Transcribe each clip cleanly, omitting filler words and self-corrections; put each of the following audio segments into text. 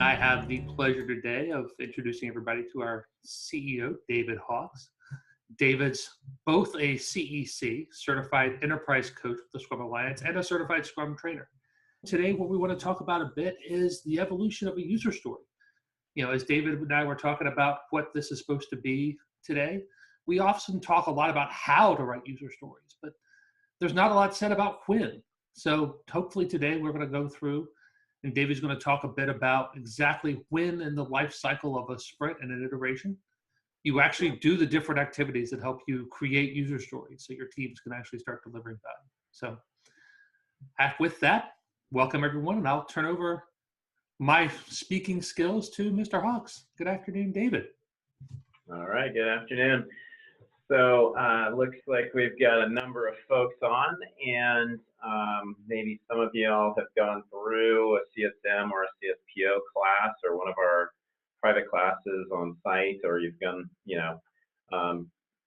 I have the pleasure today of introducing everybody to our CEO, David Hawks. David's both a CEC, Certified Enterprise Coach with the Scrum Alliance, and a Certified Scrum Trainer. Today, what we want to talk about a bit is the evolution of a user story. You know, as David and I were talking about what this is supposed to be today, we often talk a lot about how to write user stories, but there's not a lot said about when. So hopefully today we're going to go through and David's going to talk a bit about exactly when in the life cycle of a sprint and an iteration, you actually do the different activities that help you create user stories so your teams can actually start delivering value. So with that, welcome everyone, and I'll turn over my speaking skills to Mr. Hawks. Good afternoon, David. All right, good afternoon. So looks like we've got a number of folks on, and maybe some of you all have gone through a CSM or a CSPO class or one of our private classes on site, or you've gone,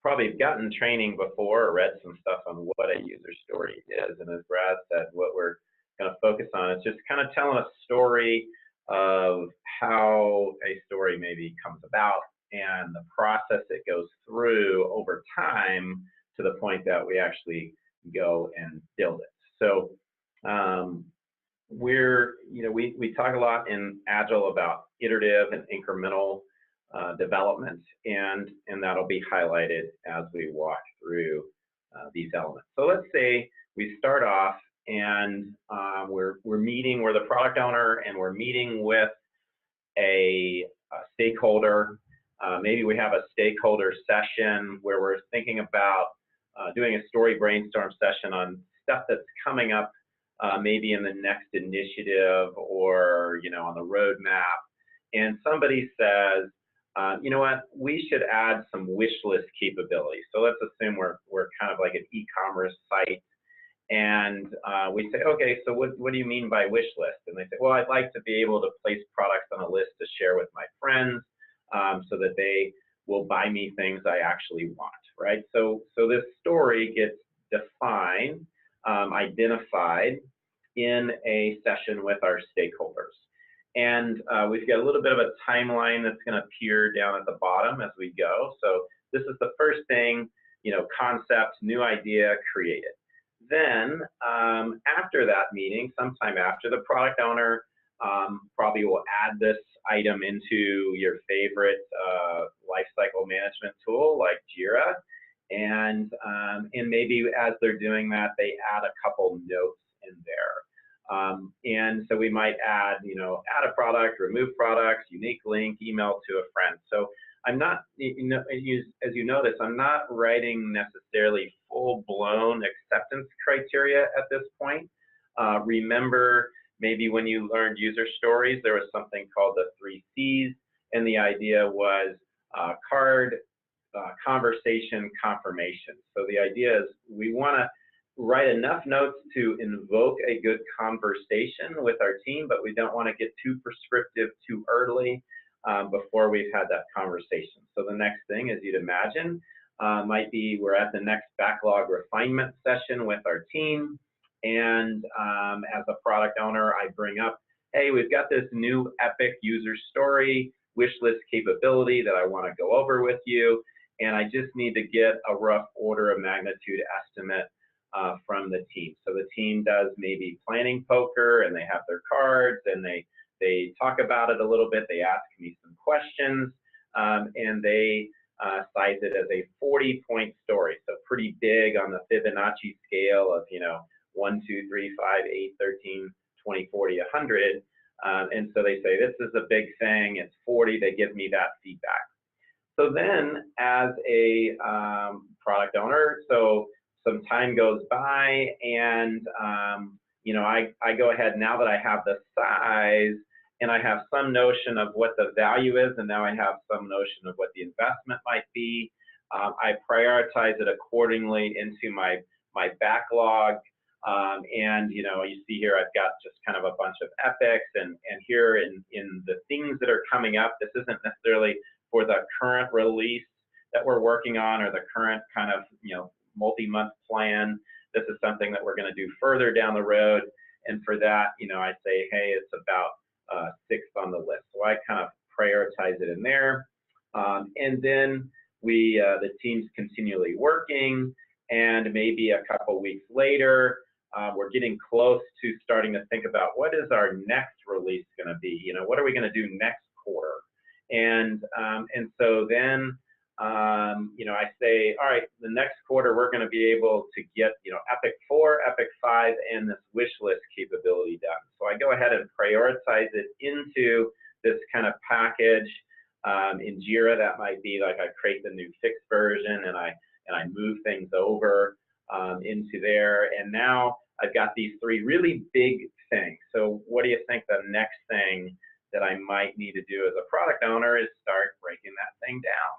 probably gotten training before or read some stuff on what a user story is. And as Brad said, what we're going to focus on is just kind of telling a story of how a story maybe comes about and the process it goes through over time to the point that we actually go and build it. So we talk a lot in Agile about iterative and incremental development, and that'll be highlighted as we walk through these elements. So let's say we start off and we're the product owner, and we're meeting with a stakeholder. Maybe we have a stakeholder session where we're thinking about doing a story brainstorm session on stuff that's coming up maybe in the next initiative or on the roadmap. And somebody says, you know what, we should add some wish list capabilities. So let's assume we're kind of like an e-commerce site. And we say, okay, so what do you mean by wish list? And they say, well, I'd like to be able to place products on a list to share with my friends so that they will buy me things I actually want, right? So this story gets defined, identified in a session with our stakeholders. And we've got a little bit of a timeline that's going to appear down at the bottom as we go. So this is the first thing, concept, new idea, created. Then after that meeting, sometime after, the product owner probably will add this item into your favorite lifecycle management tool like Jira, and maybe as they're doing that, they add a couple notes in there. And so we might add, add a product, remove products, unique link, email to a friend. So I'm not, as you notice, I'm not writing necessarily full-blown acceptance criteria at this point. Remember, maybe when you learned user stories, there was something called the 3 C's, and the idea was card, conversation, confirmation. So the idea is we want to write enough notes to invoke a good conversation with our team, but we don't want to get too prescriptive too early before we've had that conversation. So the next thing, as you'd imagine, might be we're at the next backlog refinement session with our team. And as a product owner, I bring up, hey, we've got this new epic user story wish list capability that I want to go over with you. And I just need to get a rough order of magnitude estimate from the team. So the team does maybe planning poker, and they have their cards, and they talk about it a little bit. They ask me some questions, and they size it as a 40-point story. So pretty big on the Fibonacci scale of, 1, 2, 3, 5, 8, 13, 20, 40, 100. And so they say, this is a big thing, it's 40, they give me that feedback. So then as a product owner, so some time goes by, and I go ahead, now that I have the size and I have some notion of what the value is, and now I have some notion of what the investment might be, I prioritize it accordingly into my backlog. And you see here I've got just kind of a bunch of epics, and here in the things that are coming up, this isn't necessarily for the current release that we're working on or the current kind of multi-month plan. This is something that we're going to do further down the road, and for that I say, hey, it's about sixth on the list. So I kind of prioritize it in there. And then the team's continually working, and maybe a couple weeks later, we're getting close to starting to think about what is our next release going to be? You know, what are we going to do next quarter? And so then, you know, I say, all right, the next quarter we're going to be able to get, you know, Epic 4, Epic 5, and this wish list capability done. So I go ahead and prioritize it into this kind of package. In Jira, that might be like I create the new fixed version and I move things over into there. And now I've got these three really big things. So what do you think the next thing that I might need to do as a product owner is start breaking that thing down?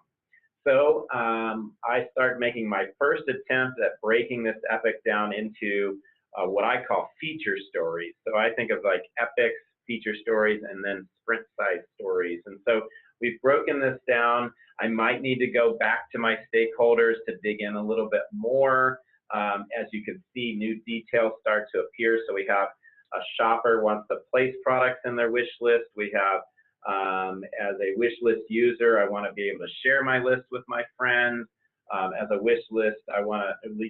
So I start making my first attempt at breaking this Epic down into what I call feature stories. So I think of like epics, feature stories, and then sprint size stories. And so we've broken this down. I might need to go back to my stakeholders to dig in a little bit more. As you can see, new details start to appear. So we have a shopper wants to place products in their wish list. We have, as a wish list user, I want to be able to share my list with my friends. As a wish list,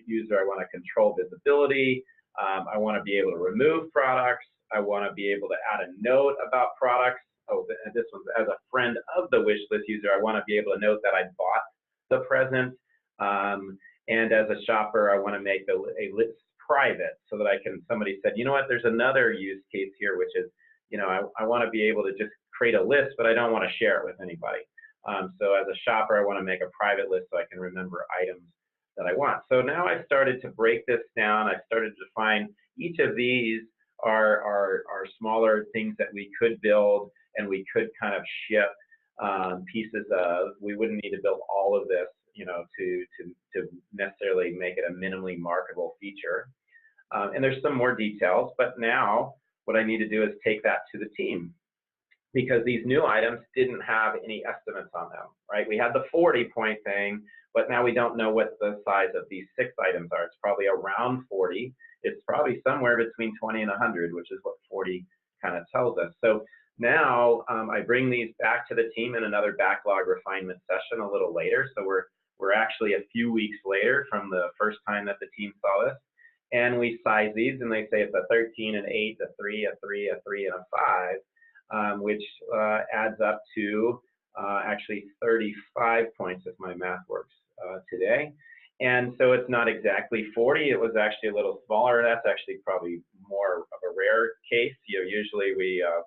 user, I want to control visibility. I want to be able to remove products. I want to be able to add a note about products. Oh, this one's as a friend of the wish list user, I want to be able to note that I bought the present. And as a shopper, I want to make a list private so that somebody said, you know what, there's another use case here, which is, you know, I want to be able to just create a list, but I don't want to share it with anybody. So as a shopper, I want to make a private list so I can remember items that I want. So now I started to break this down. I started to define each of these are smaller things that we could build and we could kind of ship pieces of. We wouldn't need to build all of this, you know, to necessarily make it a minimally marketable feature. And there's some more details, but now what I need to do is take that to the team, because these new items didn't have any estimates on them, right? We had the 40-point thing, but now we don't know what the size of these 6 items are. It's probably around 40. It's probably somewhere between 20 and 100, which is what 40 kind of tells us. So now I bring these back to the team in another backlog refinement session a little later. So we're actually a few weeks later from the first time that the team saw this. And we size these, and they say it's a 13, an 8, a 3, a 3, a 3, and a 5, which adds up to actually 35 points if my math works today. And so it's not exactly 40. It was actually a little smaller. That's actually probably more of a rare case. You know, usually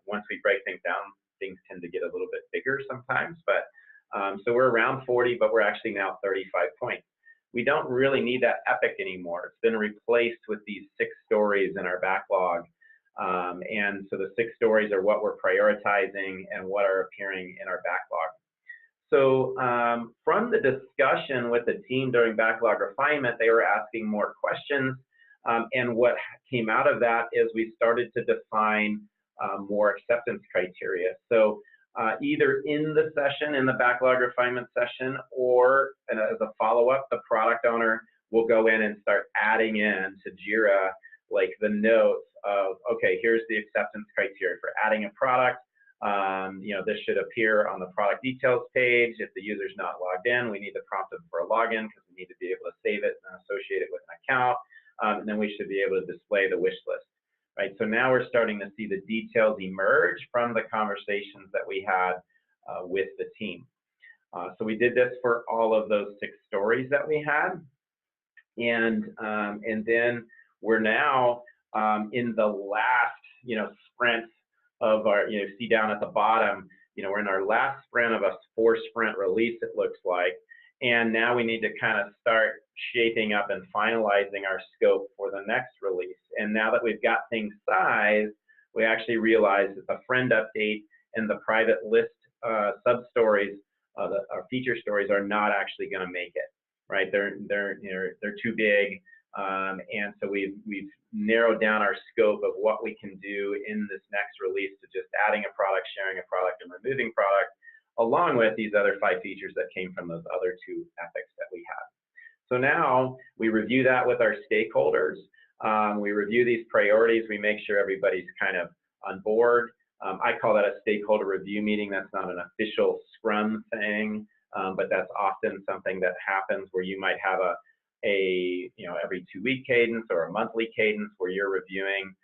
once we break things down, things tend to get a little bit bigger sometimes. But so we're around 40, but we're actually now 35 points. We don't really need that epic anymore. It's been replaced with these 6 stories in our backlog. And so the 6 stories are what we're prioritizing and what are appearing in our backlog. So from the discussion with the team during backlog refinement, they were asking more questions. And what came out of that is we started to define more acceptance criteria. So either in the session, in the backlog refinement session, or as a follow-up, the product owner will go in and start adding in to Jira like the notes of, okay, here's the acceptance criteria for adding a product. You know, this should appear on the product details page. If the user's not logged in, we need to prompt them for a login because we need to be able to save it and associate it with an account. And then we should be able to display the wish list, right? So now we're starting to see the details emerge from the conversations that we had with the team. So we did this for all of those 6 stories that we had. And then we're now in the last, you know, sprint of our, you know, see down at the bottom, you know, we're in our last sprint of a 4-sprint release, it looks like. And now we need to kind of start shaping up and finalizing our scope for the next release. And now that we've got things sized, we actually realize that the friend update and the private list sub-stories, our feature stories are not actually going to make it, right? They're too big. And so we've narrowed down our scope of what we can do in this next release to just adding a product, sharing a product, and removing product, along with these other 5 features that came from those other 2 epics that we had. So now we review that with our stakeholders. We review these priorities. We make sure everybody's kind of on board. I call that a stakeholder review meeting. That's not an official Scrum thing, but that's often something that happens where you might have a every 2-week cadence or a monthly cadence where you're reviewing,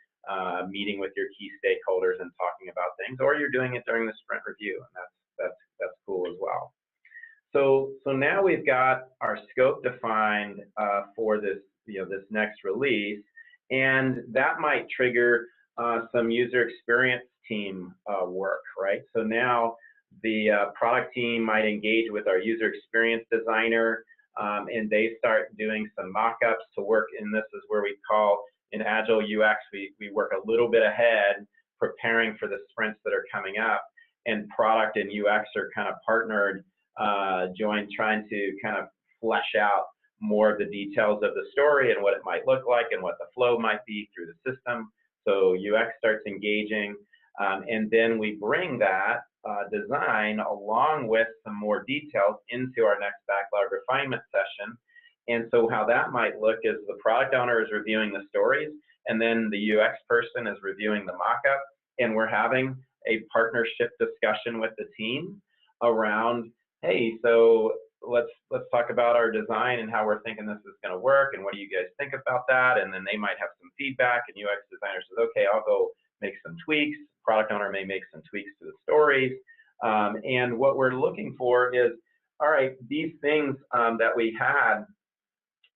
meeting with your key stakeholders and talking about things, or you're doing it during the sprint review, and that's cool as well. So now we've got our scope defined for this this next release, and that might trigger some user experience team work, right? So now the product team might engage with our user experience designer, and they start doing some mock-ups to work. And this is where we call in Agile UX, we work a little bit ahead, preparing for the sprints that are coming up, and product and UX are kind of partnered, trying to kind of flesh out more of the details of the story and what it might look like and what the flow might be through the system. So UX starts engaging, and then we bring that design along with some more details into our next backlog refinement session. And so how that might look is the product owner is reviewing the stories, and then the UX person is reviewing the mock-up, and we're having a partnership discussion with the team around, hey, so let's talk about our design and how we're thinking this is going to work, and what do you guys think about that? And then they might have some feedback, and UX designer says, okay, I'll go make some tweaks. Product owner may make some tweaks to the stories, and what we're looking for is, all right, these things that we had.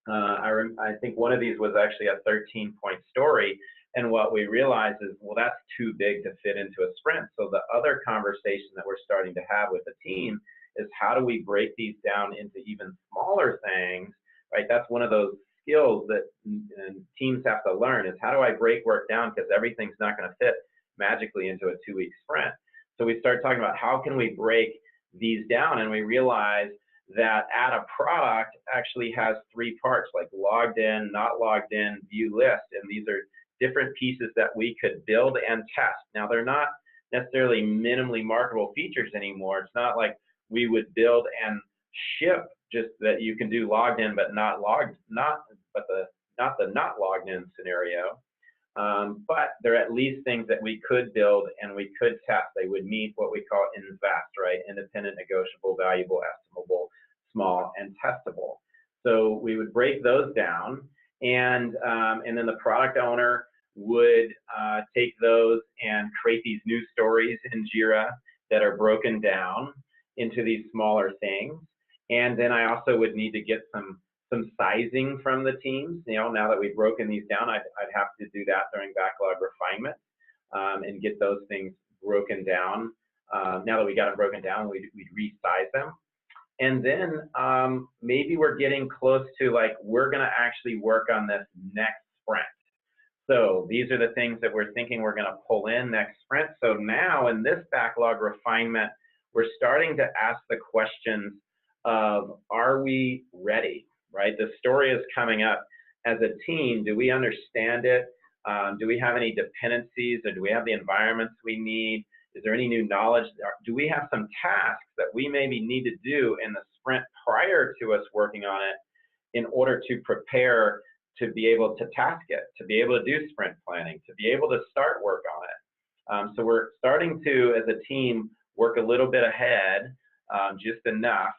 I think one of these was actually a 13-point story, and what we realized is, well, that's too big to fit into a sprint. So the other conversation that we're starting to have with the team is, how do we break these down into even smaller things, right? That's one of those skills that teams have to learn, is how do I break work down, because everything's not going to fit magically into a 2-week sprint. So we start talking about how can we break these down, and we realize that add a product actually has 3 parts, like logged in, not logged in, view list, and these are different pieces that we could build and test. Now, they're not necessarily minimally marketable features anymore. It's not like we would build and ship just that you can do logged in but not logged, not the not logged in scenario. But they're at least things that we could build and we could test. They would meet what we call INVEST, right? Independent, negotiable, valuable, estimable, small, and testable. So we would break those down, and then the product owner would take those and create these new stories in Jira that are broken down into these smaller things. And then I also would need to get some sizing from the teams. Now that we've broken these down, I'd have to do that during backlog refinement, and get those things broken down. Now that we got them broken down, we'd resize them. And then maybe we're getting close to, like, we're going to actually work on this next sprint. So these are the things that we're thinking we're going to pull in next sprint. So now in this backlog refinement, we're starting to ask the questions of, are we ready, right? The story is coming up. As a team, do we understand it? Do we have any dependencies, or do we have the environments we need? Is there any new knowledge? Do we have some tasks that we maybe need to do in the sprint prior to us working on it in order to prepare to be able to task it, to be able to do sprint planning, to be able to start work on it? So we're starting to, as a team, work a little bit ahead, just enough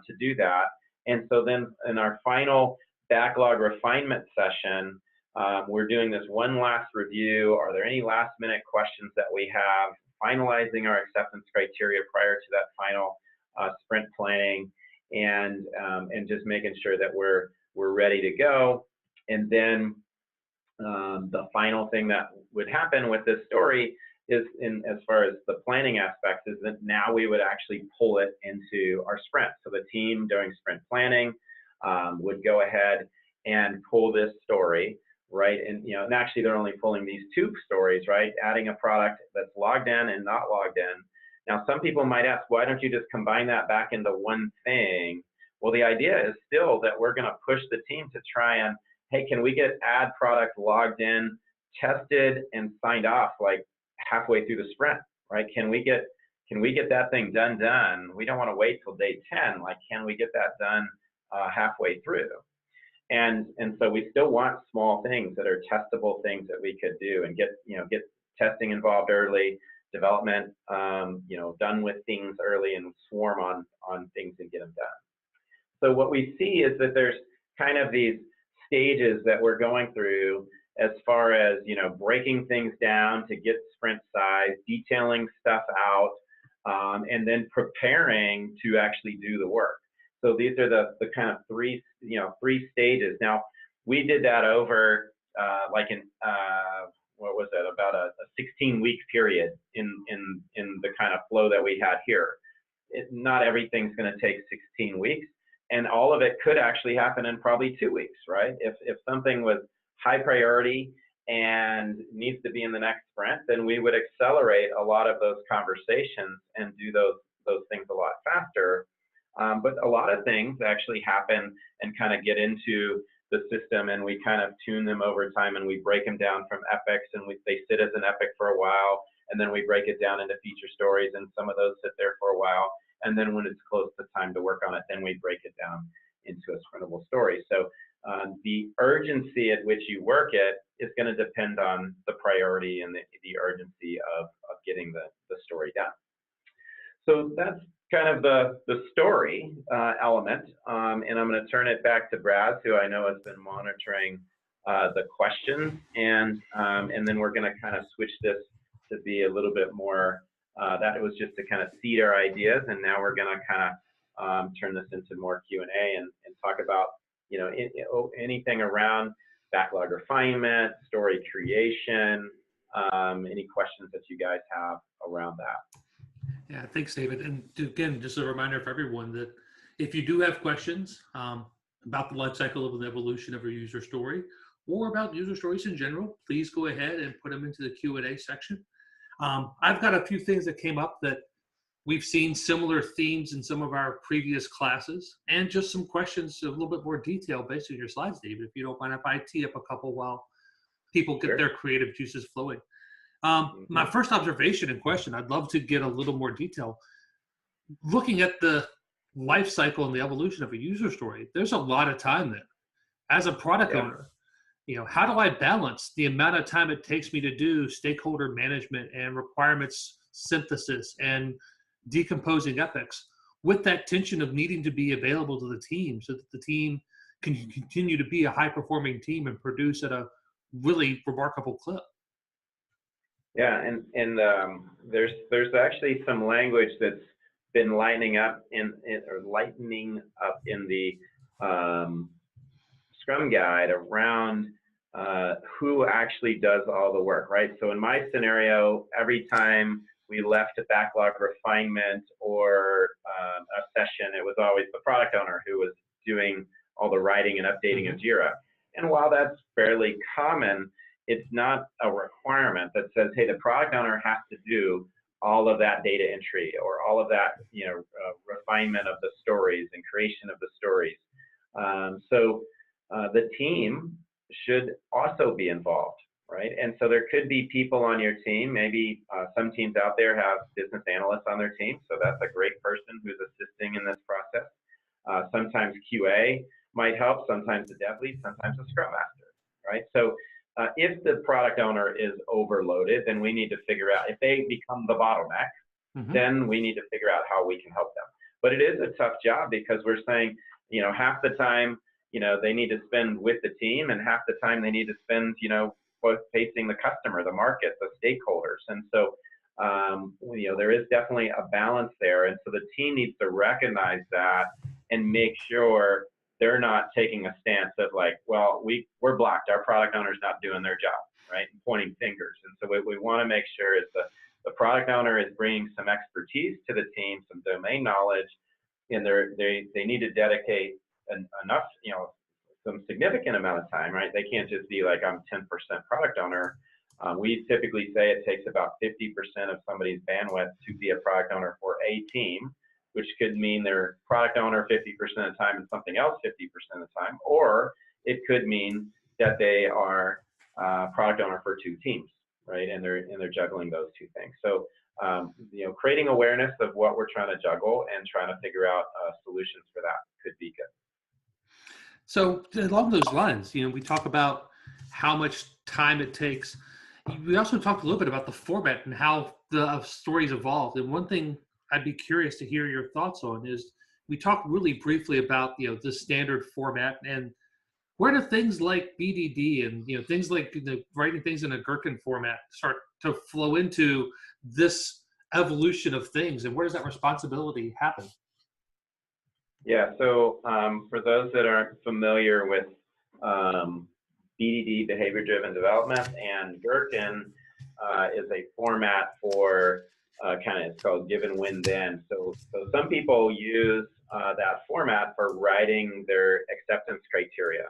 to do that. And so then in our final backlog refinement session, we're doing this one last review. Are there any last minute questions that we have? Finalizing our acceptance criteria prior to that final sprint planning, and just making sure that we're ready to go. And then the final thing that would happen with this story is, as far as the planning aspects, is that now we would actually pull it into our sprint. So the team during sprint planning would go ahead and pull this story, right? And and actually they're only pulling these 2 stories, right? Adding a product that's logged in and not logged in. Now, some people might ask, why don't you just combine that back into one thing? Well, the idea is still that we're going to push the team to try and, hey, can we get add product logged in, tested, and signed off like halfway through the sprint, right? Can we get that thing done? We don't want to wait till day 10. Like, can we get that done halfway through? And so we still want small things that are testable things that we could do, and get testing involved early, development, done with things early and swarm on things and get them done. So what we see is that there's kind of these stages that we're going through as far as, breaking things down to get sprint size, detailing stuff out, and then preparing to actually do the work. So these are the kind of three stages. Now, we did that over what was it, about a 16-week period in the kind of flow that we had here. Not everything's going to take 16 weeks, and all of it could actually happen in probably 2 weeks, right? If something was high priority and needs to be in the next sprint, then we would accelerate a lot of those conversations and do those things a lot faster. But a lot of things actually happen and kind of get into the system, and we kind of tune them over time, and we break them down from epics, and they sit as an epic for a while, and then we break it down into feature stories, and some of those sit there for a while, and then when it's close to time to work on it, then we break it down into a sprintable story. So the urgency at which you work it is going to depend on the priority and the urgency of getting the story done. So that's kind of the story element, and I'm going to turn it back to Braz, who I know has been monitoring the questions, and then we're going to kind of switch this to be a little bit more, that was just to kind of seed our ideas, and now we're going to kind of turn this into more Q&A and talk about anything around backlog refinement, story creation, any questions that you guys have around that. Yeah, thanks, David. And again, just a reminder for everyone that if you do have questions about the life cycle of the evolution of your user story or about user stories in general, please go ahead and put them into the Q&A section. I've got a few things that came up that we've seen similar themes in some of our previous classes, and just some questions a little bit more detail based on your slides, David, if you don't mind if I tee up a couple while people get their creative juices flowing. My first observation and question, I'd love to get a little more detail. Looking at the life cycle and the evolution of a user story, there's a lot of time there. As a product owner, how do I balance the amount of time it takes me to do stakeholder management and requirements synthesis and decomposing epics with that tension of needing to be available to the team so that the team can continue to be a high-performing team and produce at a really remarkable clip? Yeah, and there's actually some language that's been lightening up in the Scrum guide around who actually does all the work, right? So in my scenario, every time we left a backlog refinement or a session, it was always the product owner who was doing all the writing and updating of Jira. And while that's fairly common, it's not a requirement that says, hey, the product owner has to do all of that data entry or all of that, refinement of the stories and creation of the stories. So the team should also be involved, right? And so there could be people on your team. Maybe some teams out there have business analysts on their team, so that's a great person who's assisting in this process. Sometimes QA might help, sometimes the dev lead, sometimes the Scrum Master, right? So if the product owner is overloaded, then we need to figure out, if they become the bottleneck, then we need to figure out how we can help them. But it is a tough job because we're saying, half the time, they need to spend with the team, and half the time they need to spend, facing the customer, the market, the stakeholders. And so, there is definitely a balance there. And so the team needs to recognize that and make sure they're not taking a stance of like, well, we're blocked, our product owner's not doing their job, right? And pointing fingers. And so what we want to make sure is the product owner is bringing some expertise to the team, some domain knowledge, and they need to dedicate enough, some significant amount of time, right? They can't just be like, I'm 10% product owner. We typically say it takes about 50% of somebody's bandwidth to be a product owner for a team, which could mean they're product owner 50% of the time and something else 50% of the time, or it could mean that they are product owner for 2 teams, right? And they're juggling those 2 things. So, creating awareness of what we're trying to juggle and trying to figure out solutions for that could be good. So along those lines, we talk about how much time it takes. We also talked a little bit about the format and how the stories evolved. And one thing I'd be curious to hear your thoughts on is we talked really briefly about the standard format, and where do things like BDD and things like writing things in a Gherkin format start to flow into this evolution of things, and where does that responsibility happen? Yeah, so for those that aren't familiar with BDD, behavior-driven development, and Gherkin is a format for it's called give and win then. So some people use that format for writing their acceptance criteria,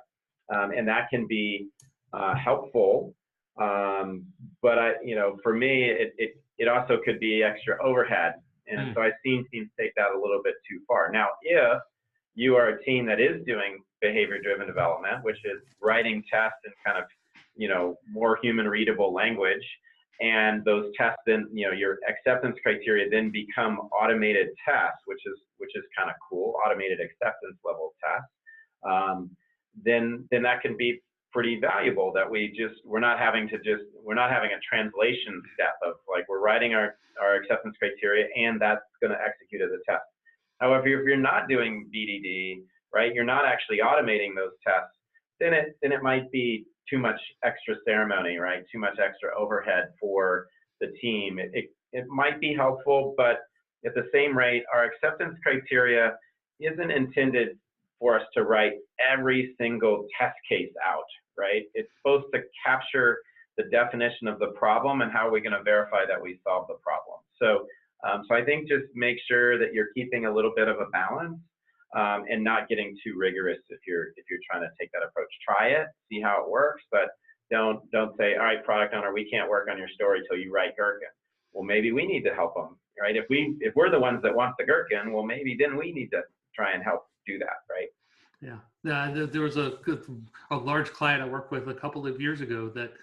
and that can be helpful. But for me, it also could be extra overhead. And so I've seen teams take that a little bit too far. Now, if you are a team that is doing behavior-driven development, which is writing tests in kind of, more human readable language, and those tests then, your acceptance criteria then become automated tests, which is kind of cool, automated acceptance level tests, then that can be pretty valuable, that we're not having a translation step of like, we're writing our acceptance criteria and that's going to execute as a test. However, if you're not doing BDD, right, you're not actually automating those tests, then it might be too much extra ceremony, right? Too much extra overhead for the team. It might be helpful, but at the same rate, our acceptance criteria isn't intended for us to write every single test case out, right? It's supposed to capture the definition of the problem and how are we going to verify that we solve the problem. So I think just make sure that you're keeping a little bit of a balance and not getting too rigorous if you're trying to take that approach. Try it, see how it works, but don't say, all right, product owner, we can't work on your story till you write Gherkin. Well, maybe we need to help them, right? If we're the ones that want the Gherkin, well, maybe then we need to try and help do that, right? Yeah. There was a large client I worked with a couple of years ago that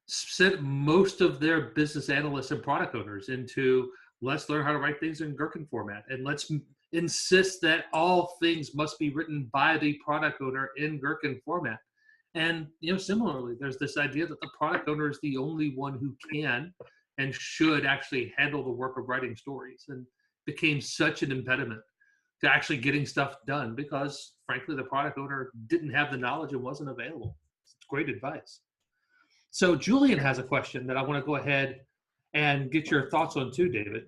sent most of their business analysts and product owners into, let's learn how to write things in Gherkin format, and let's insist that all things must be written by the product owner in Gherkin format. And similarly, there's this idea that the product owner is the only one who can and should actually handle the work of writing stories, and became such an impediment to actually getting stuff done because, frankly, the product owner didn't have the knowledge and wasn't available. It's great advice. So Julian has a question that I want to go ahead and get your thoughts on too, David.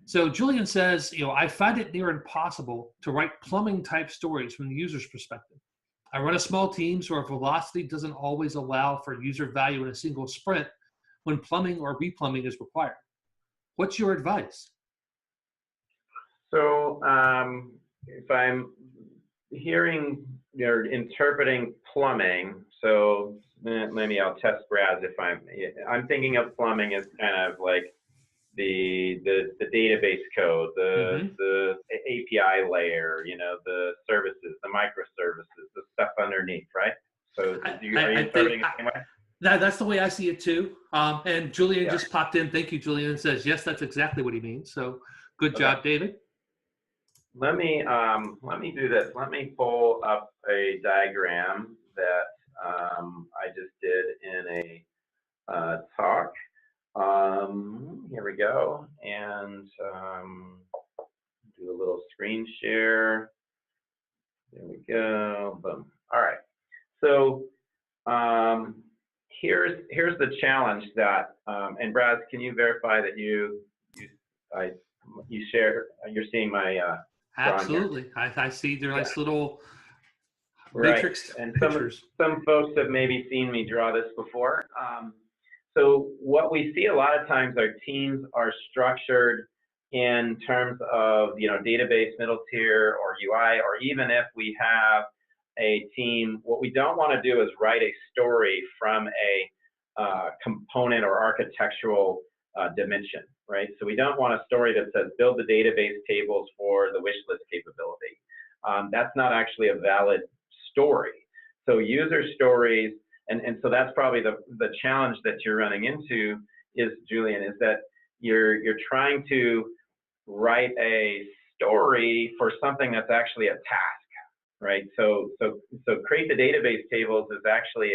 So Julian says, I find it near impossible to write plumbing type stories from the user's perspective. I run a small team, so our velocity doesn't always allow for user value in a single sprint when plumbing or replumbing is required. What's your advice? So if I'm hearing you're interpreting plumbing, so maybe I'll test Braz if I'm thinking of plumbing as kind of like the database code, the API layer, the services, the microservices, the stuff underneath, right? So are you interpreting it the same way? That's the way I see it too. And Julian just popped in. Thank you, Julian. And says, yes, that's exactly what he means. So good job, David. Let me do this. Let me pull up a diagram that I just did in a talk. Here we go, and do a little screen share. There we go. Boom. All right. So here's the challenge that, and Braz, can you verify that you share? You're seeing my absolutely. I see their nice little matrix and pictures. Some folks have maybe seen me draw this before. So what we see a lot of times, our teams are structured in terms of database, middle tier, or UI, or even if we have a team, what we don't want to do is write a story from a component or architectural dimension, right? So we don't want a story that says build the database tables for the wish list capability. That's not actually a valid story. So user stories, and so that's probably the challenge that you're running into is, Julian, is that you're trying to write a story for something that's actually a task, right? So create the database tables is actually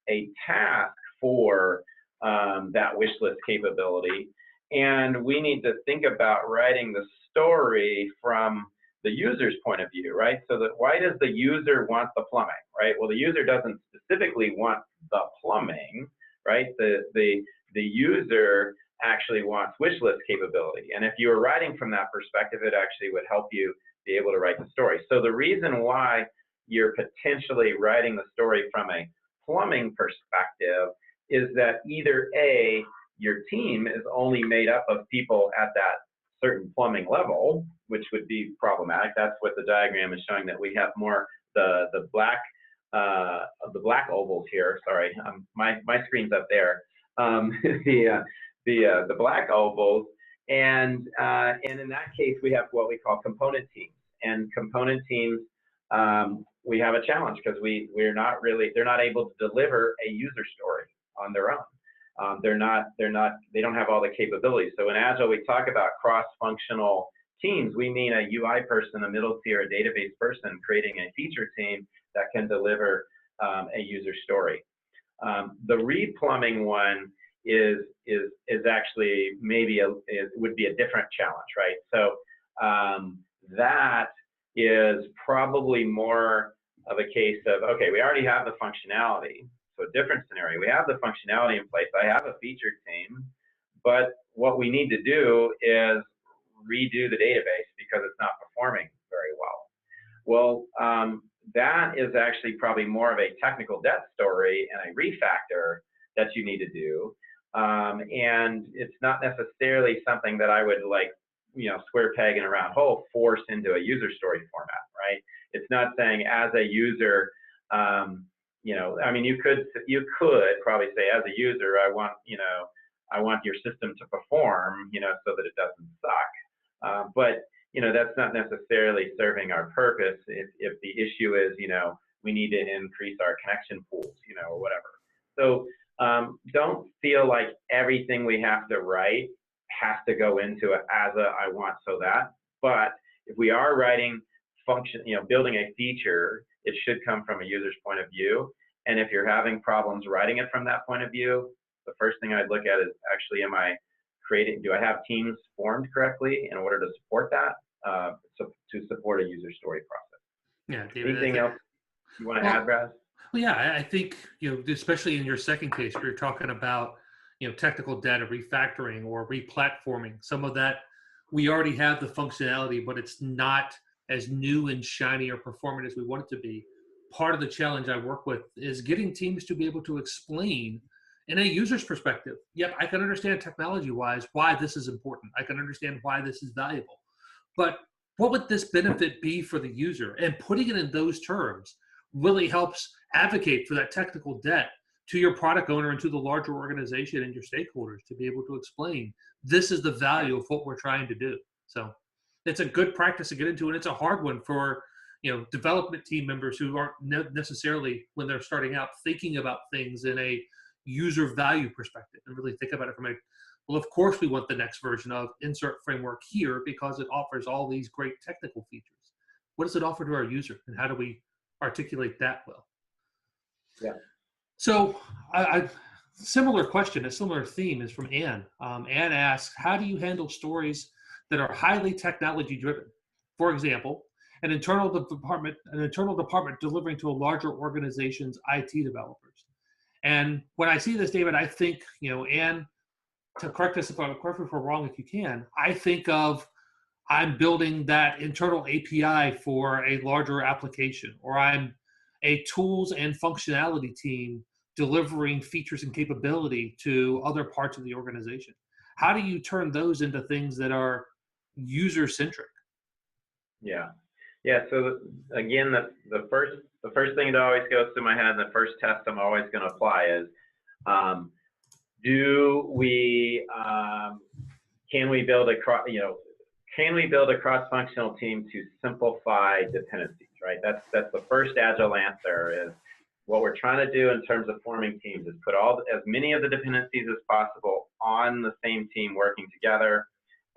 a task for that wish list capability. And we need to think about writing the story from the user's point of view, right? So that why does the user want the plumbing, right? Well, the user doesn't specifically want the plumbing, right? The user actually wants wish list capability. And if you were writing from that perspective, it actually would help you be able to write the story. So the reason why you're potentially writing the story from a plumbing perspective is that either A, your team is only made up of people at that certain plumbing level, which would be problematic. That's what the diagram is showing, that we have more the black ovals here. Sorry, my screen's up there. The black ovals, and in that case we have what we call component teams. And component teams, we have a challenge because they're not able to deliver a user story on their own. They don't have all the capabilities. So in Agile, we talk about cross-functional teams. We mean a UI person, a middle tier, a database person creating a feature team that can deliver a user story. The replumbing one is actually maybe would be a different challenge, right? So that is probably more of a case of, okay, we already have the functionality. So a different scenario, we have the functionality in place. I have a feature team, but what we need to do is redo the database because it's not performing very well. Well, that is actually probably more of a technical debt story and a refactor that you need to do. And it's not necessarily something that I would like, square peg in a round hole, force into a user story format, right? It's not saying as a user, I mean, you could probably say as a user, I want your system to perform, so that it doesn't suck. But that's not necessarily serving our purpose if the issue is, we need to increase our connection pools, or whatever. So don't feel like everything we have to write has to go into it as a I want so that. But if we are writing function, building a feature, it should come from a user's point of view. And if you're having problems writing it from that point of view, the first thing I'd look at is actually, do I have teams formed correctly in order to support that, to support a user story process? Yeah, David. Anything else you want to add, Braz? Well, yeah, I think, especially in your second case, where you're talking about, technical debt or refactoring or replatforming, some of that, we already have the functionality, but it's not as new and shiny or performant as we want it to be. Part of the challenge I work with is getting teams to be able to explain in a user's perspective. Yep, I can understand technology-wise why this is important. I can understand why this is valuable. But what would this benefit be for the user? And putting it in those terms really helps advocate for that technical debt to your product owner and to the larger organization and your stakeholders to be able to explain this is the value of what we're trying to do. So it's a good practice to get into, and it's a hard one for development team members who aren't necessarily, when they're starting out, thinking about things in a user value perspective and really think about it from a, well, of course we want the next version of insert framework here because it offers all these great technical features. What does it offer to our user, and how do we articulate that well? Yeah. So similar question, a similar theme is from Anne. Anne asks, how do you handle stories that are highly technology driven? For example, an internal department delivering to a larger organization's IT developers. And when I see this, David, I think, Anne, to correct me if we're wrong, if you can, I think of, I'm building that internal API for a larger application, or I'm a tools and functionality team delivering features and capability to other parts of the organization. How do you turn those into things that are user-centric? Yeah. So again, the first thing that always goes through my head, the first test I'm always going to apply is, can we build a cross-functional team to simplify dependencies, right? That's the first Agile answer. Is what we're trying to do in terms of forming teams is put as many of the dependencies as possible on the same team working together,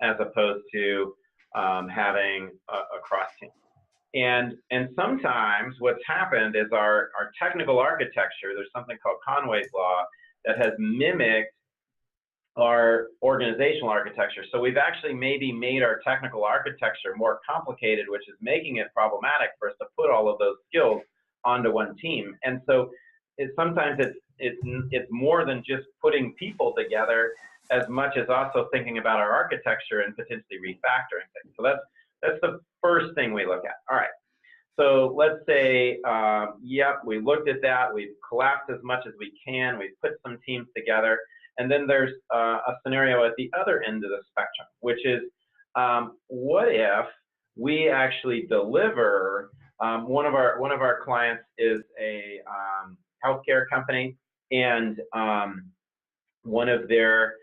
as opposed to having a cross team. And sometimes what's happened is our technical architecture, there's something called Conway's law, that has mimicked our organizational architecture. So we've actually maybe made our technical architecture more complicated, which is making it problematic for us to put all of those skills onto one team. And so sometimes it's more than just putting people together, as much as also thinking about our architecture and potentially refactoring things. So that's the first thing we look at. All right. So let's say, yep, we looked at that. We've collapsed as much as we can. We've put some teams together. And then there's a scenario at the other end of the spectrum, which is, what if we actually deliver? One of our clients is a healthcare company, and one of their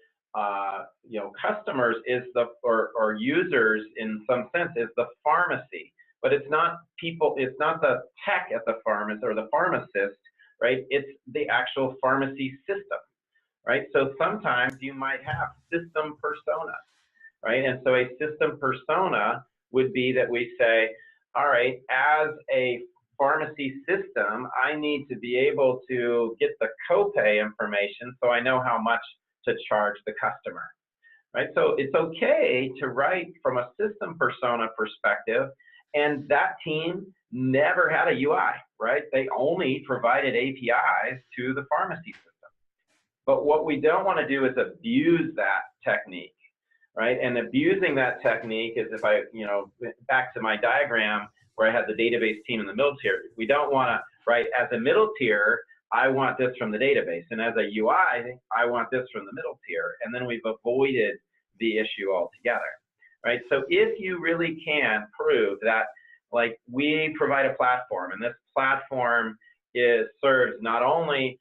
customers is or users in some sense is the pharmacy. But it's not people, it's not the tech at the pharmacy or the pharmacist, right? It's the actual pharmacy system, right? So sometimes you might have system personas, right? And so a system persona would be that we say, all right, as a pharmacy system, I need to be able to get the copay information so I know how much to charge the customer, right? So it's okay to write from a system persona perspective. And that team never had a UI, right? They only provided APIs to the pharmacy system. But what we don't want to do is abuse that technique, right? And abusing that technique is if I, back to my diagram where I had the database team in the middle tier, we don't want to, right? As a middle tier, I want this from the database. And as a UI, I want this from the middle tier. And then we've avoided the issue altogether. Right, so if you really can prove that, like, we provide a platform, and this platform serves not only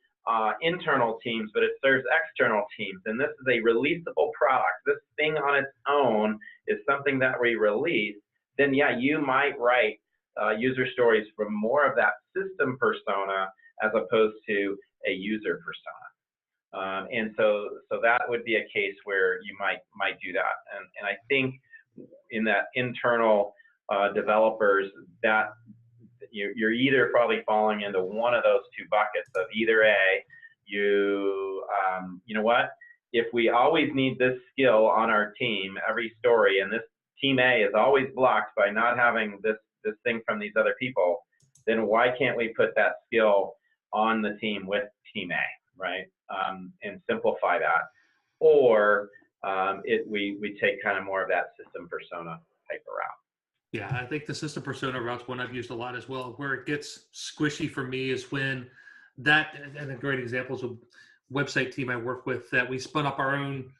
internal teams, but it serves external teams, and this is a releasable product. This thing on its own is something that we release. Then, yeah, you might write user stories from more of that system persona as opposed to a user persona. And so that would be a case where you might do that. And I think in that internal developers, that you're either probably falling into one of those two buckets of either A, you know what, if we always need this skill on our team, every story, and this team A is always blocked by not having this thing from these other people, then why can't we put that skill on the team with team A, right? And simplify that. Or we take kind of more of that system persona type of route. Yeah, I think the system persona route's one I've used a lot as well. Where it gets squishy for me is when and a great example is a website team I work with that we spun up our own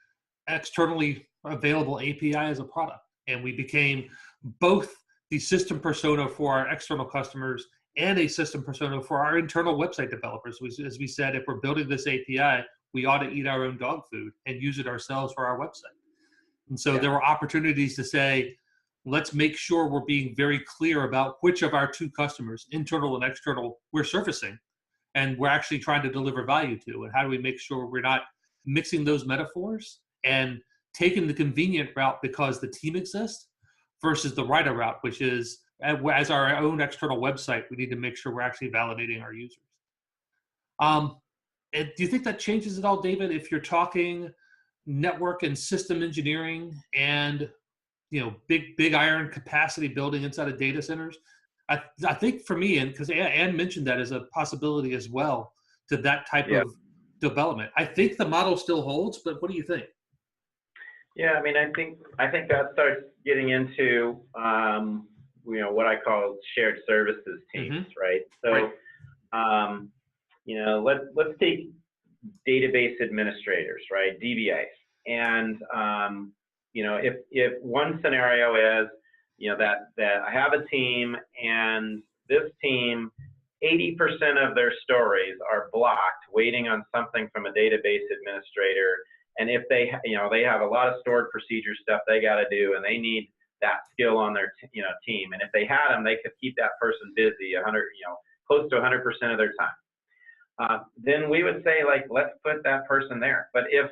externally available API as a product. And we became both the system persona for our external customers and a system persona for our internal website developers. As we said, if we're building this API, we ought to eat our own dog food and use it ourselves for our website. And so there were opportunities to say, let's make sure we're being very clear about which of our two customers, internal and external, we're surfacing and we're actually trying to deliver value to. And how do we make sure we're not mixing those metaphors and taking the convenient route because the team exists versus the right route, which is as our own external website, we need to make sure we're actually validating our users. And do you think that changes at all, David, if you're talking network and system engineering and big iron capacity building inside of data centers? I think for me, and because Ann mentioned that as a possibility as well to that type of development, I think the model still holds. But what do you think? Yeah, I mean, I think that starts getting into what I call shared services teams, right? So, let's take database administrators, right? DBAs, and if one scenario is that I have a team and this team, 80% of their stories are blocked waiting on something from a database administrator. And if they have a lot of stored procedure stuff they got to do, and they need that skill on their team. And if they had them, they could keep that person busy close to 100% of their time. Then we would say, like, let's put that person there. But if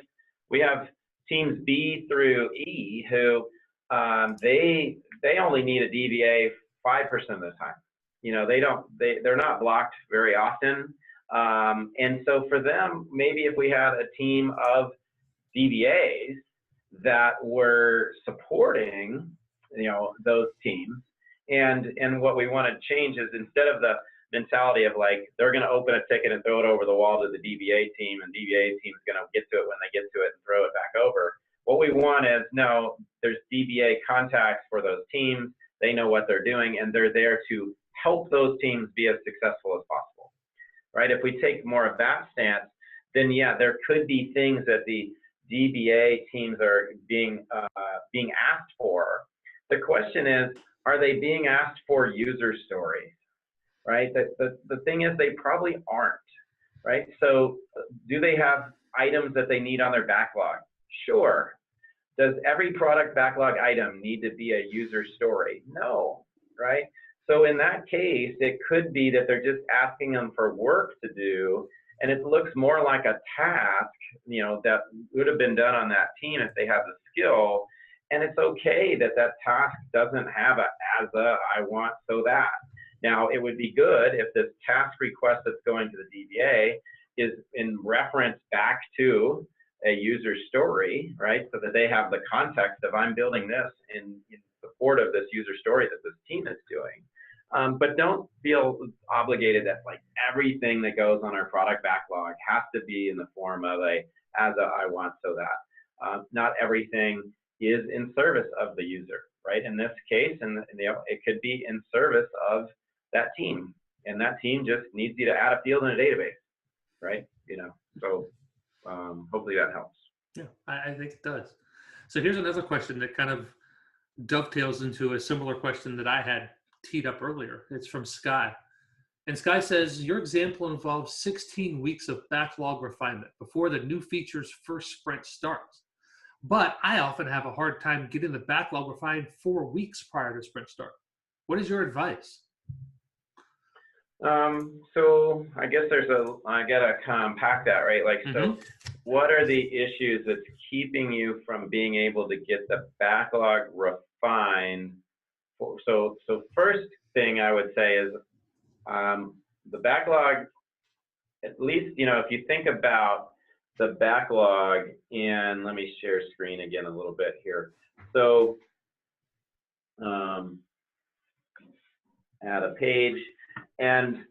we have teams B through E who they only need a DBA 5% of the time. They're not blocked very often. And so for them, maybe if we had a team of DBAs that were supporting, those teams, and what we want to change is, instead of the mentality of like, they're going to open a ticket and throw it over the wall to the DBA team, and DBA team is going to get to it when they get to it and throw it back over. What we want is, no, there's DBA contacts for those teams. They know what they're doing, and they're there to help those teams be as successful as possible, right? If we take more of that stance, then yeah, there could be things that the DBA teams are being asked for. The question is, are they being asked for user stories, right? The thing is, they probably aren't, right? So do they have items that they need on their backlog? Sure. Does every product backlog item need to be a user story? No, right? So in that case, it could be that they're just asking them for work to do, and it looks more like a task, that would have been done on that team if they have the skill. And it's okay that that task doesn't have I want so that. Now, it would be good if this task request that's going to the DBA is in reference back to a user story, right? So that they have the context of, I'm building this in support of this user story that this team is doing. But don't feel obligated that like everything that goes on our product backlog has to be in the form of I want so that. Not everything is in service of the user, right? In this case, it could be in service of that team, and that team just needs you to add a field in a database, right? So hopefully that helps. Yeah, I think it does. So here's another question that kind of dovetails into a similar question that I had teed up earlier. It's from Sky. And Sky says, your example involves 16 weeks of backlog refinement before the new feature's first sprint starts. But I often have a hard time getting the backlog refined 4 weeks prior to sprint start. What is your advice? So I guess I gotta compact that, right? Like, so what are the issues that's keeping you from being able to get the backlog refined? So first thing I would say is, the backlog, at least, if you think about the backlog, and let me share screen again a little bit here. So add a page. And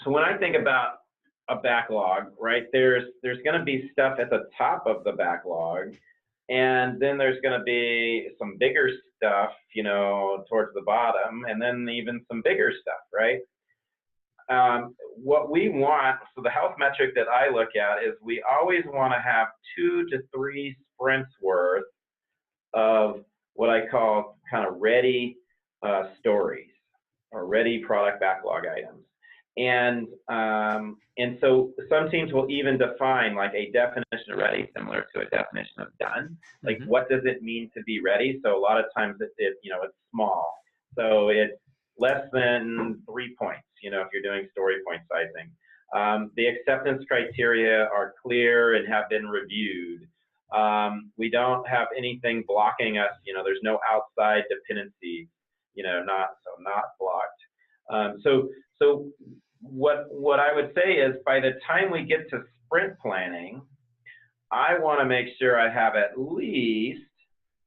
so when I think about a backlog, right, there's going to be stuff at the top of the backlog, and then there's going to be some bigger stuff, towards the bottom, and then even some bigger stuff, right? What we want, so the health metric that I look at is, we always want to have 2 to 3 sprints worth of what I call kind of ready stories, or ready product backlog items. And so some teams will even define like a definition of ready similar to a definition of done. Like, what does it mean to be ready? So a lot of times it's small. So it's less than 3 points, if you're doing story point sizing. The acceptance criteria are clear and have been reviewed. We don't have anything blocking us, there's no outside dependencies, not blocked. So what I would say is, by the time we get to sprint planning, I want to make sure I have at least,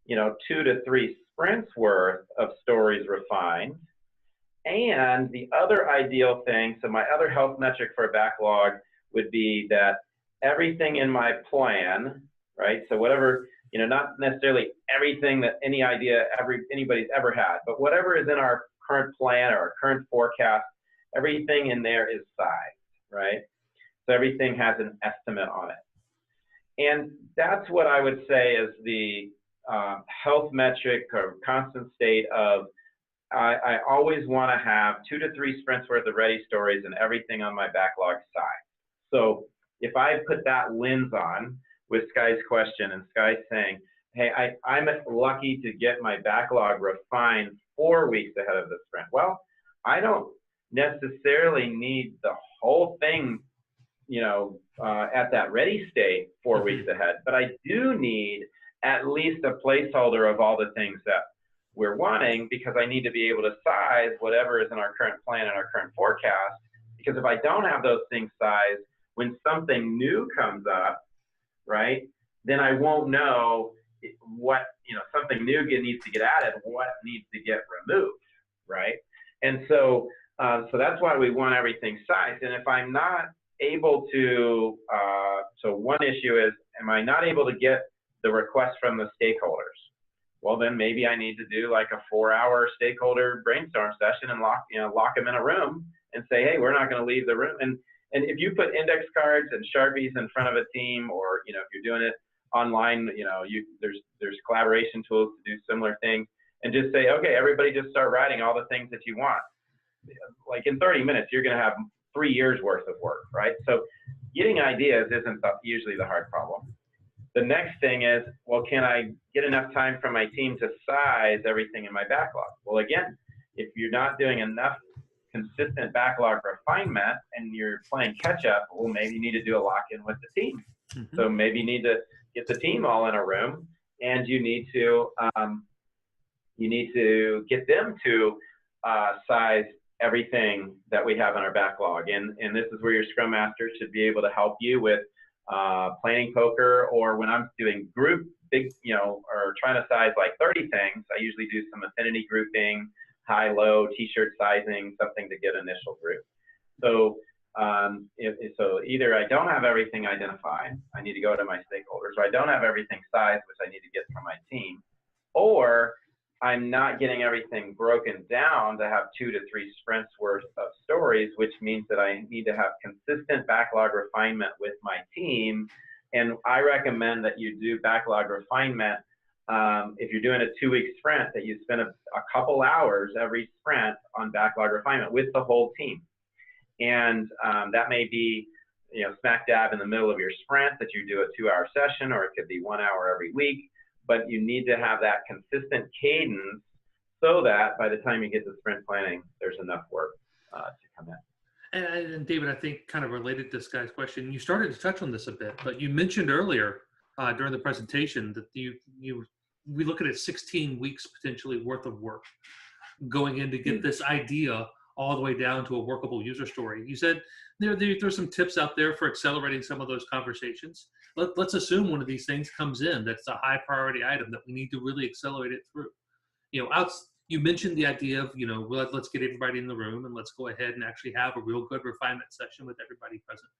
2 to 3 sprints worth of stories refined. And the other ideal thing, so my other health metric for a backlog would be that everything in my plan, right? So whatever, not necessarily everything that anybody's ever had, but whatever is in our current plan or our current forecast, everything in there is sized, right? So everything has an estimate on it. And that's what I would say is the health metric or constant state of, I always want to have 2 to 3 sprints worth of ready stories and everything on my backlog side. So if I put that lens on with Sky's question, and Sky's saying, hey, I'm lucky to get my backlog refined 4 weeks ahead of the sprint. Well, I don't necessarily need the whole thing, at that ready state 4 weeks ahead, but I do need at least a placeholder of all the things that we're wanting, because I need to be able to size whatever is in our current plan and our current forecast Because if I don't have those things sized, when something new comes up, right, then I won't know what, something new needs to get added, what needs to get removed, right? And so, so that's why we want everything sized. And if I'm not able to, so one issue is, am I not able to get the request from the stakeholders? Well, then maybe I need to do like a 4-hour stakeholder brainstorm session and lock them in a room and say, hey, we're not going to leave the room. And if you put index cards and Sharpies in front of a team, or, if you're doing it online, there's collaboration tools to do similar things, and just say, okay, everybody just start writing all the things that you want. Like in 30 minutes, you're going to have 3 years worth of work, right? So getting ideas isn't usually the hard problem. The next thing is, well, can I get enough time from my team to size everything in my backlog? Well, again, if you're not doing enough consistent backlog refinement and you're playing catch up, well, maybe you need to do a lock-in with the team. Mm-hmm. So maybe you need to get the team all in a room, and you need to get them to size everything that we have in our backlog. And this is where your Scrum Master should be able to help you with planning poker, or when I'm doing group big, or trying to size like 30 things, I usually do some affinity grouping, high, low, t-shirt sizing, something to get initial group. So, so either I don't have everything identified, I need to go to my stakeholders, or I don't have everything sized, which I need to get from my team, or I'm not getting everything broken down to have 2 to 3 sprints worth of stories, which means that I need to have consistent backlog refinement with my team. And I recommend that you do backlog refinement if you're doing a 2-week sprint, that you spend a couple hours every sprint on backlog refinement with the whole team. And that may be, smack dab in the middle of your sprint, that you do a 2-hour session, or it could be 1 hour every week. But you need to have that consistent cadence so that by the time you get to sprint planning, there's enough work to come in. And David, I think kind of related to this guy's question, you started to touch on this a bit, but you mentioned earlier during the presentation that we look at it 16 weeks potentially worth of work going in to get this idea all the way down to a workable user story. You said there's some tips out there for accelerating some of those conversations. Let's assume one of these things comes in that's a high priority item that we need to really accelerate it through. You mentioned the idea of, let's get everybody in the room and let's go ahead and actually have a real good refinement session with everybody present.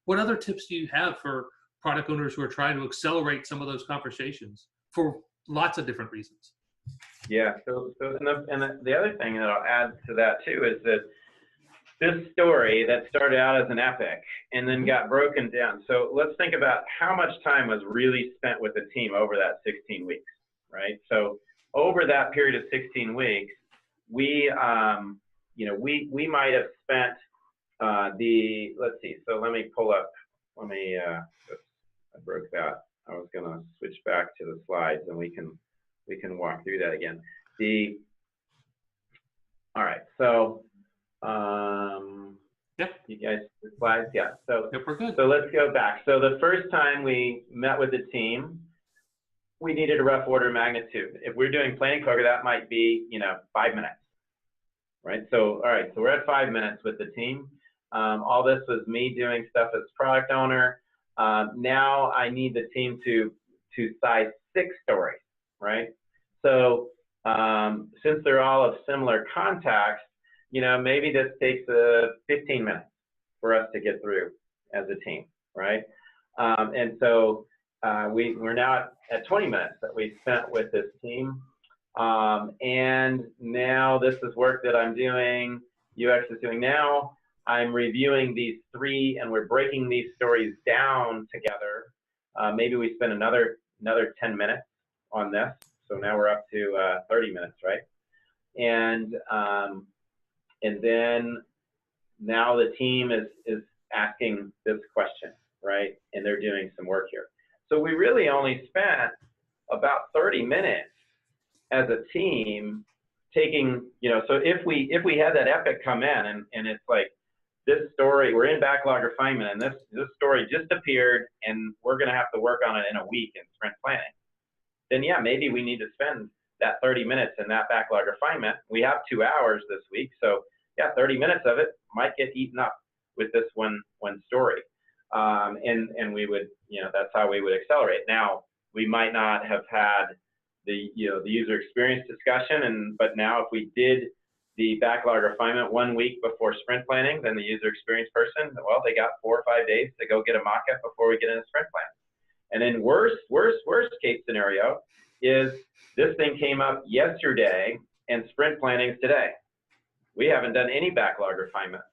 What other tips do you have for product owners who are trying to accelerate some of those conversations for lots of different reasons? Yeah, so the other thing that I'll add to that too is that this story that started out as an epic and then got broken down. So let's think about how much time was really spent with the team over that 16 weeks, right? So over that period of 16 weeks, we might have spent let's see, so let me pull up, I broke that. I was gonna switch back to the slides and we can walk through that again. All right, so yep. You guys, the slides, yeah. So yep, we're good. So let's go back. So the first time we met with the team, we needed a rough order of magnitude. If we're doing planning poker, that might be 5 minutes, right? So all right, so we're at 5 minutes with the team. All this was me doing stuff as product owner. Now I need the team to size 6 stories, right? So since they're all of similar context, maybe this takes 15 minutes for us to get through as a team, right? And so we're now at 20 minutes that we spent with this team. And now this is work that I'm doing, UX is doing now. I'm reviewing these 3 and we're breaking these stories down together. Maybe we spend another 10 minutes on this. So now we're up to 30 minutes, right? And then now the team is asking this question, right? And they're doing some work here. So we really only spent about 30 minutes as a team taking, so if we had that epic come in and it's like, this story, we're in backlog refinement and this story just appeared and we're gonna have to work on it in a week in sprint planning, then yeah, maybe we need to spend that 30 minutes in that backlog refinement. We have 2 hours this week, so yeah, 30 minutes of it might get eaten up with this one story. And we would, that's how we would accelerate. Now, we might not have had the user experience discussion, but now if we did the backlog refinement 1 week before sprint planning, then the user experience person, well, they got 4 or 5 days to go get a mock-up before we get into sprint plan. And then worst case scenario is this thing came up yesterday and sprint planning is today. We haven't done any backlog refinement.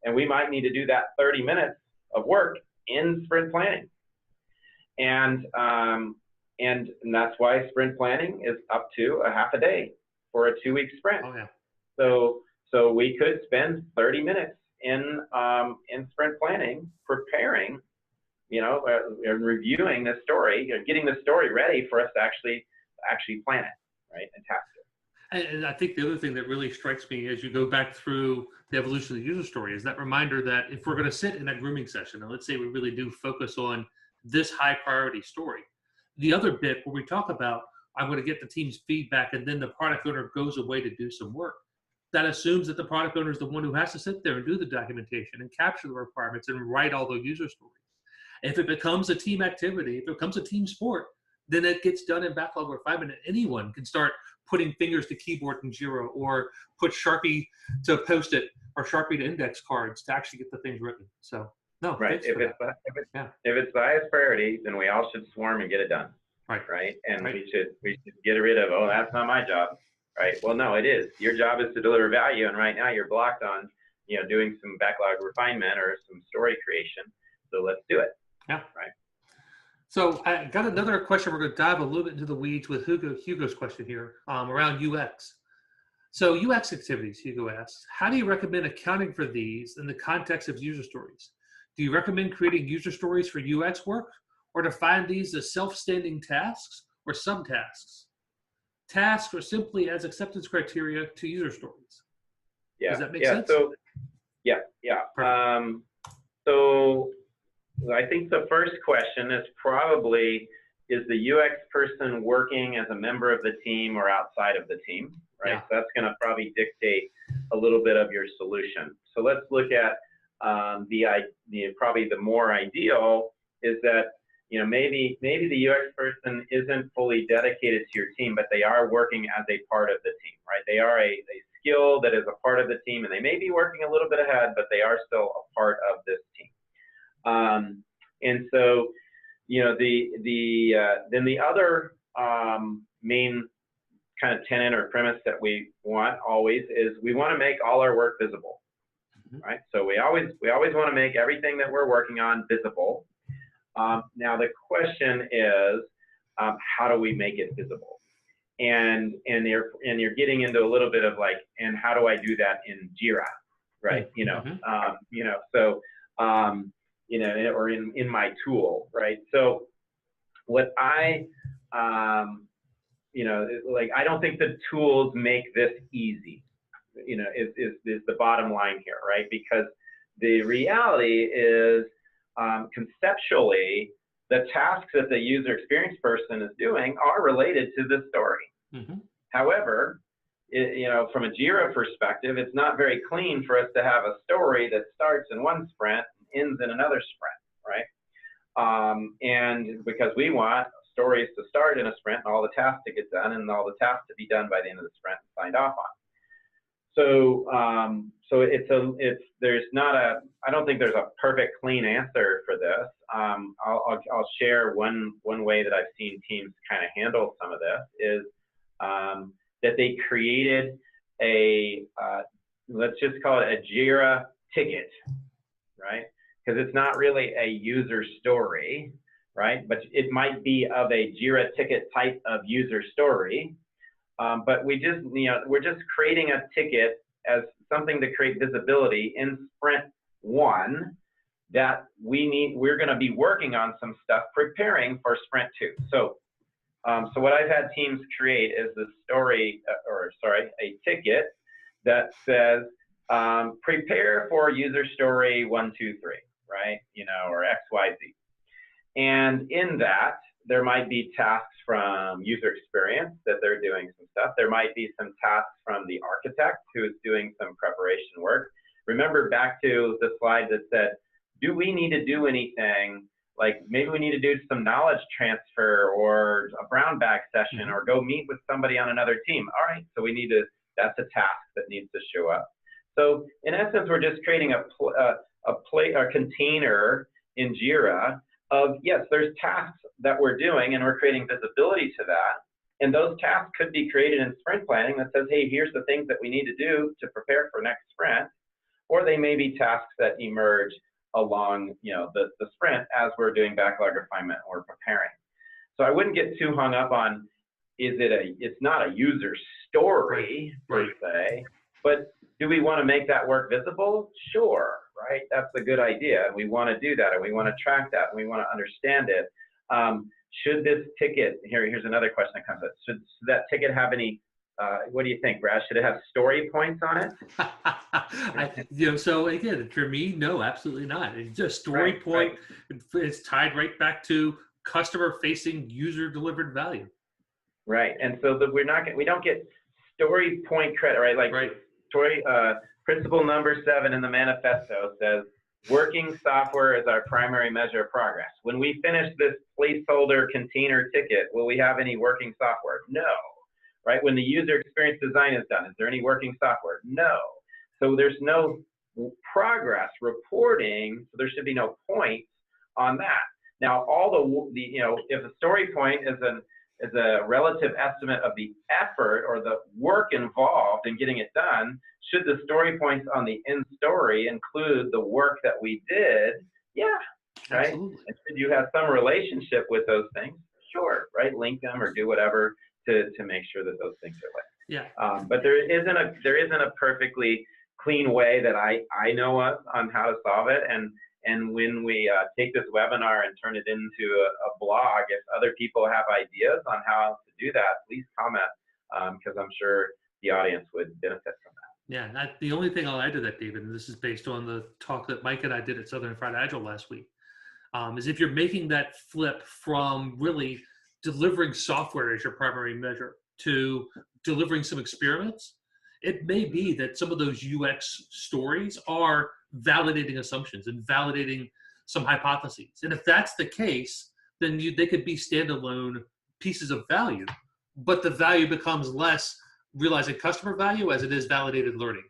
And we might need to do that 30 minutes of work in sprint planning. And that's why sprint planning is up to a half a day for a 2-week sprint. Oh, yeah. So we could spend 30 minutes in sprint planning, preparing, and reviewing the story, getting the story ready for us to actually plan it, right, and task it. And I think the other thing that really strikes me as you go back through the evolution of the user story is that reminder that if we're going to sit in that grooming session, and let's say we really do focus on this high priority story, the other bit where we talk about, I'm going to get the team's feedback and then the product owner goes away to do some work. That assumes that the product owner is the one who has to sit there and do the documentation and capture the requirements and write all the user stories. If it becomes a team activity, if it becomes a team sport, then it gets done in backlog refinement, and anyone can start putting fingers to keyboard in Jira or put Sharpie to Post-it or Sharpie to index cards to actually get the things written. So, no, right. If it's the highest priority, then we all should swarm and get it done. Right. And we should get rid of, oh, that's not my job. Right. Well, no, it is. Your job is to deliver value, and right now you're blocked on, doing some backlog refinement or some story creation. So let's do it. Yeah. Right. So I got another question. We're going to dive a little bit into the weeds with Hugo's question here around UX. So UX activities, Hugo asks, how do you recommend accounting for these in the context of user stories? Do you recommend creating user stories for UX work, or define these as self-standing tasks or subtasks? Tasks or simply as acceptance criteria to user stories? Yeah. Does that make sense? So, yeah. So I think the first question is probably, is the UX person working as a member of the team or outside of the team, right? Yeah. So that's going to probably dictate a little bit of your solution. So let's look at probably the more ideal is that, maybe the UX person isn't fully dedicated to your team, but they are working as a part of the team, right? They are a skill that is a part of the team, and they may be working a little bit ahead, but they are still a part of this team. And so, then the other main kind of tenet or premise that we want always is we want to make all our work visible, right? So we always want to make everything that we're working on visible. Now the question is, how do we make it visible? And you're getting into a little bit of like, and how do I do that in Jira, right? Or in my tool, right? So what I don't think the tools make this easy, is the bottom line here, right? Because the reality is, conceptually, the tasks that the user experience person is doing are related to this story. However, from a Jira perspective, it's not very clean for us to have a story that starts in one sprint and ends in another sprint, right? And because we want stories to start in a sprint and all the tasks to get done and all the tasks to be done by the end of the sprint and signed off on. So, I don't think there's a perfect clean answer for this. I'll share one way that I've seen teams kind of handle some of this is that they created let's just call it a Jira ticket, right? Because it's not really a user story, right? But it might be of a Jira ticket type of user story. But we're just creating a ticket as something to create visibility in sprint 1 that we're going to be working on some stuff preparing for sprint 2. So what I've had teams create is a ticket that says, prepare for user story 1, 2, 3, right? Or X, Y, Z. And in that, there might be tasks from user experience that they're doing some stuff. There might be some tasks from the architect who is doing some preparation work remember back to the slide that said, do we need to do anything? Like maybe we need to do some knowledge transfer or a brown bag session or go meet with somebody on another team. All right, so we need to, that's a task that needs to show up. So in essence, we're just creating a container in Jira of, yes, there's tasks that we're doing and we're creating visibility to that. And those tasks could be created in sprint planning that says, hey, here's the things that we need to do to prepare for next sprint. Or they may be tasks that emerge along, you know, the sprint as we're doing backlog refinement or preparing. So I wouldn't get too hung up on, it's not a user story per se, but do we want to make that work visible? Sure, right? That's a good idea. We want to do that, and we want to track that, and we want to understand it. Should this ticket, here's another question that comes up. Should that ticket have any, what do you think, Brad? Should it have story points on it? So again, for me, no, absolutely not. It's just story point. It's tied right back to customer-facing, user-delivered value. Right, and so we don't get story point credit, right? Like story, principle number 7 in the manifesto says, working software is our primary measure of progress. When we finish this placeholder container ticket, will we have any working software? No. Right? When the user experience design is done, is there any working software? No. So there's no progress reporting, so there should be no points on that. Now, all the you know, if a story point is a relative estimate of the effort or the work involved in getting it done, should the story points on the end story include the work that we did? Yeah, right? Absolutely. And should you have some relationship with those things? Sure, right? Link them or do whatever to make sure that those things are linked. Yeah. But there isn't a perfectly clean way that I know of on how to solve it. And when we take this webinar and turn it into a blog, if other people have ideas on how to do that, please comment, because I'm sure the audience would benefit from that. Yeah, the only thing I'll add to that, David, and this is based on the talk that Mike and I did at Southern Fried Agile last week, is if you're making that flip from really delivering software as your primary measure to delivering some experiments, it may be that some of those UX stories are validating assumptions and validating some hypotheses. And if that's the case, then they could be standalone pieces of value, but the value becomes less realizing customer value as it is validated learning.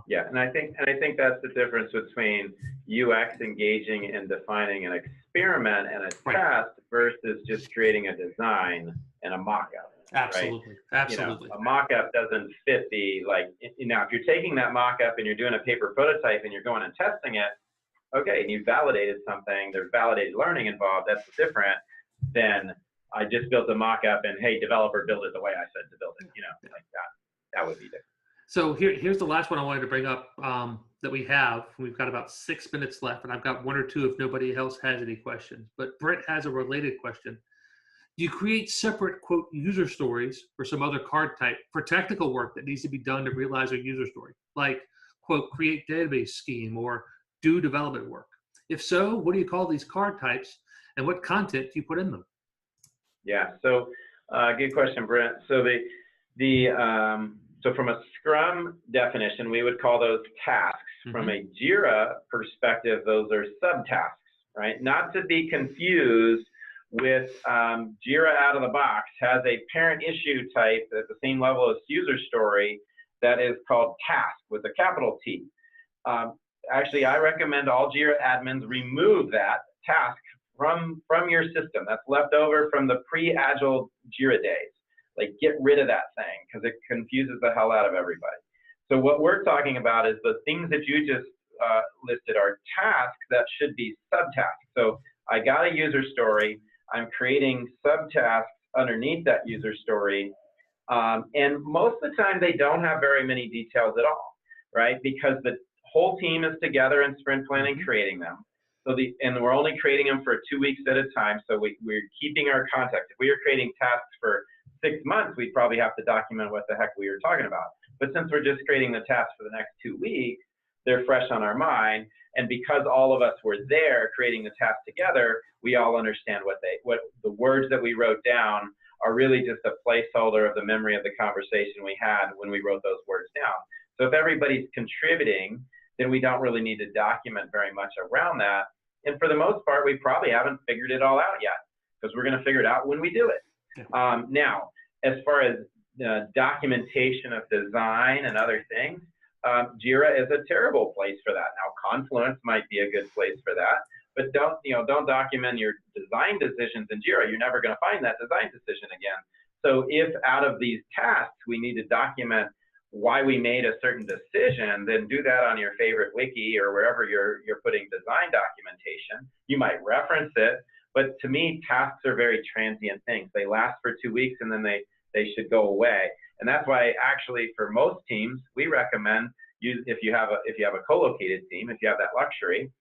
Yeah, and I think that's the difference between UX engaging and defining an experiment and a test versus just creating a design and a mock-up. Absolutely, right? Absolutely. You know, a mock-up doesn't fit the, like, you know, if you're taking that mock-up and you're doing a paper prototype and you're going and testing it, okay, and you validated something, there's validated learning involved, that's different than I just built a mock-up and, hey, developer, build it the way I said to build it, you know, like that. That would be different. So here's the last one I wanted to bring up that we have. We've got about 6 minutes left, and I've got 1 or 2 if nobody else has any questions. But Brent has a related question. Do you create separate, quote, user stories or some other card type for technical work that needs to be done to realize a user story? Like, quote, create database scheme or do development work? If so, what do you call these card types and what content do you put in them? Yeah, so good question, Brent. So so from a Scrum definition, we would call those tasks. Mm-hmm. From a Jira perspective, those are subtasks, right? Not to be confused with Jira out of the box has a parent issue type at the same level as user story that is called task with a capital T. Actually, I recommend all Jira admins remove that task from your system. That's left over from the pre-Agile Jira days. Like, get rid of that thing because it confuses the hell out of everybody. So what we're talking about is the things that you just listed are tasks that should be subtasks. So I got a user story. I'm creating subtasks underneath that user story. And most of the time, they don't have very many details at all, right? Because the whole team is together in sprint planning creating them. So and we're only creating them for 2 weeks at a time. So we're keeping our context. If we were creating tasks for 6 months, we'd probably have to document what the heck we were talking about. But since we're just creating the tasks for the next 2 weeks, they're fresh on our mind. And because all of us were there creating the task together, we all understand what the words that we wrote down are really just a placeholder of the memory of the conversation we had when we wrote those words down. So if everybody's contributing then we don't really need to document very much around that. And for the most part, we probably haven't figured it all out yet, because we're going to figure it out when we do it. Now, as far as documentation of design and other things, Jira is a terrible place for that. Now, Confluence might be a good place for that, but don't document your design decisions in Jira. You're never going to find that design decision again. So if out of these tasks we need to document why we made a certain decision, then do that on your favorite wiki or wherever you're putting design documentation. You might reference it, but to me, tasks are very transient things. They last for 2 weeks and then they should go away. And that's why actually for most teams, we recommend if you have a co-located team, if you have that luxury,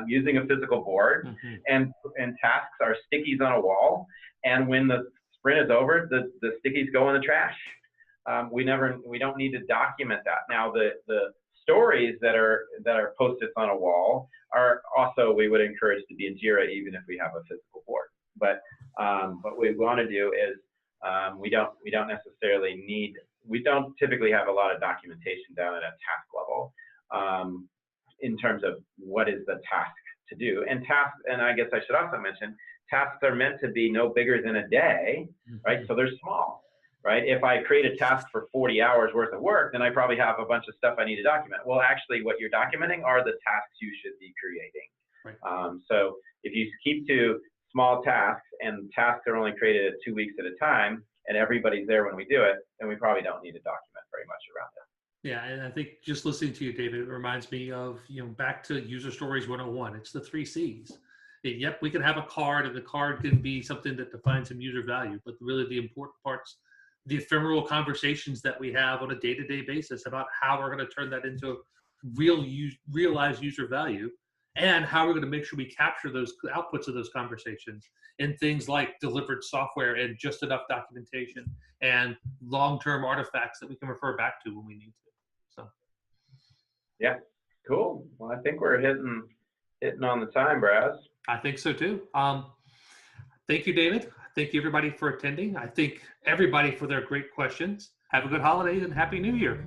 using a physical board, and tasks are stickies on a wall. And when the sprint is over, the stickies go in the trash. We don't need to document that. Now the stories that are post-its on a wall are also, we would encourage to be in Jira even if we have a physical board. But what we want to do is we don't typically have a lot of documentation down at a task level in terms of what is the task to do. And I guess I should also mention, tasks are meant to be no bigger than a day, right? So they're small, right? If I create a task for 40 hours worth of work, then I probably have a bunch of stuff I need to document. Well, actually what you're documenting are the tasks you should be creating. Right. So if you keep to small tasks and tasks are only created at 2 weeks at a time and everybody's there when we do it, then we probably don't need to document very much around it. Yeah, and I think just listening to you, David, it reminds me of, back to User Stories 101. It's the 3 C's. Yep, we can have a card, and the card can be something that defines some user value, but really the important parts, the ephemeral conversations that we have on a day-to-day basis about how we're going to turn that into realized user value, and how we're going to make sure we capture those outputs of those conversations in things like delivered software and just enough documentation and long-term artifacts that we can refer back to when we need to. So, yeah, cool. Well, I think we're hitting on the time, Braz. I think so too. Thank you, David. Thank you, everybody, for attending. I thank everybody for their great questions. Have a good holiday and Happy New Year.